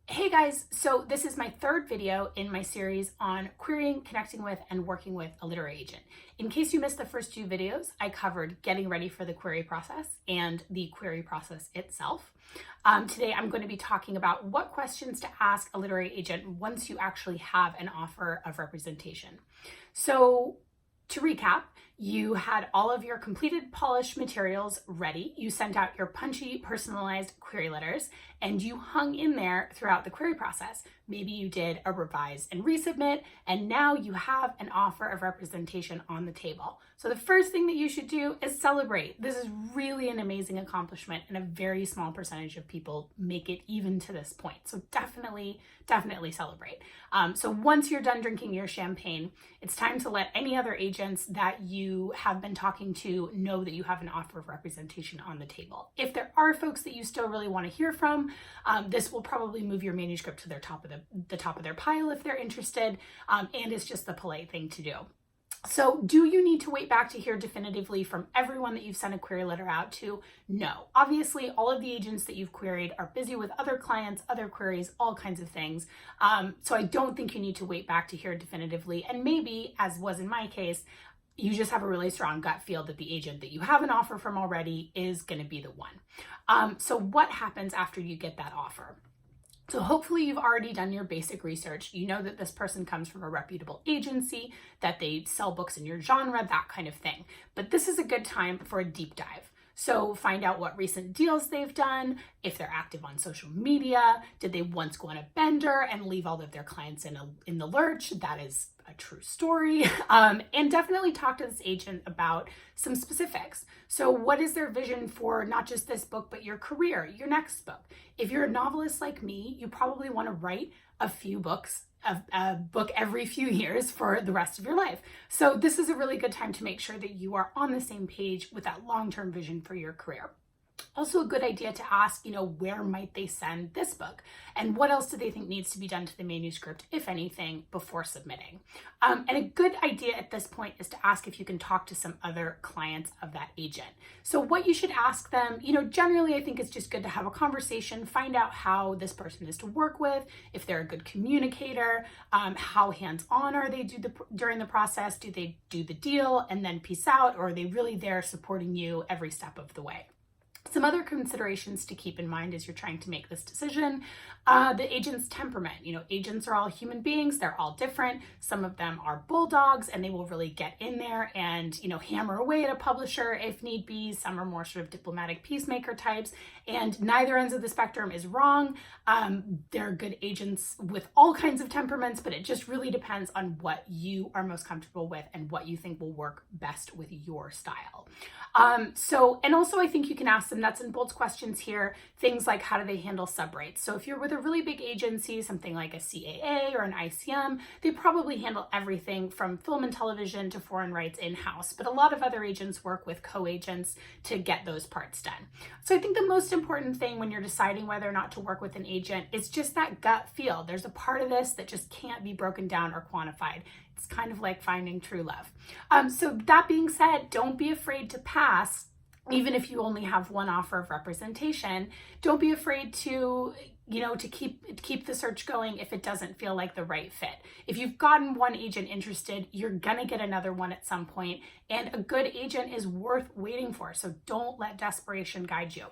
Hey guys, so this is my third video in my series on querying, connecting with, and working with a literary agent. In case you missed the first two videos, I covered getting ready for the query process and the query process itself. Today I'm going to be talking about what questions to ask a literary agent once you actually have an offer of representation. So to recap, you had all of your completed polished materials ready. You sent out your punchy, personalized query letters, and you hung in there throughout the query process. Maybe you did a revise and resubmit, and now you have an offer of representation on the table. So the first thing that you should do is celebrate. This is really an amazing accomplishment, and a very small percentage of people make it even to this point. So definitely celebrate. So once you're done drinking your champagne, it's time to let any other agents that you have been talking to know that you have an offer of representation on the table. If there are folks that you still really want to hear from, this will probably move your manuscript to the top of their pile if they're interested, and it's just the polite thing to do. So do you need to wait back to hear definitively from everyone that you've sent a query letter out to? No. Obviously, all of the agents that you've queried are busy with other clients, other queries, all kinds of things. So I don't think you need to wait back to hear definitively. And maybe, as was in my case, you just have a really strong gut feel that the agent that you have an offer from already is going to be the one. So what happens after you get that offer? So hopefully you've already done your basic research. You know that this person comes from a reputable agency, that they sell books in your genre, that kind of thing. But this is a good time for a deep dive. So find out what recent deals they've done, if they're active on social media, did they once go on a bender and leave all of their clients in the lurch? That is a true story. And definitely talk to this agent about some specifics. So what is their vision for not just this book, but your career, your next book? If you're a novelist like me, you probably want to write a few books, a book every few years for the rest of your life. So this is a really good time to make sure that you are on the same page with that long-term vision for your career. Also a good idea to ask, where might they send this book? And what else do they think needs to be done to the manuscript, if anything, before submitting? And a good idea at this point is to ask if you can talk to some other clients of that agent. So what you should ask them, generally I think it's just good to have a conversation, find out how this person is to work with, if they're a good communicator, how hands-on are they during the process? Do they do the deal and then peace out, or are they really there supporting you every step of the way? Some other considerations to keep in mind as you're trying to make this decision, the agent's temperament. Agents are all human beings, they're all different. Some of them are bulldogs and they will really get in there and, hammer away at a publisher if need be. Some are more sort of diplomatic peacemaker types, and neither ends of the spectrum is wrong. There are good agents with all kinds of temperaments, but it just really depends on what you are most comfortable with and what you think will work best with your style. And also I think you can ask some nuts and bolts questions here, things like how do they handle subrates? So if you're with a really big agency, something like a CAA or an ICM, they probably handle everything from film and television to foreign rights in-house, but a lot of other agents work with co-agents to get those parts done. So I think the most important thing when you're deciding whether or not to work with an agent is just that gut feel. There's a part of this that just can't be broken down or quantified. It's kind of like finding true love. So that being said, don't be afraid to pass. Even if you only have one offer of representation, don't be afraid to keep the search going if it doesn't feel like the right fit. If you've gotten one agent interested, you're gonna get another one at some point, and a good agent is worth waiting for. So don't let desperation guide you.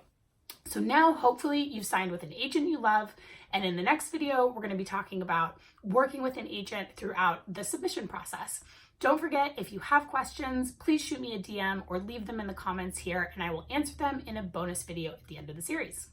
So now hopefully you've signed with an agent you love, and in the next video, we're gonna be talking about working with an agent throughout the submission process. Don't forget, if you have questions, please shoot me a DM or leave them in the comments here, and I will answer them in a bonus video at the end of the series.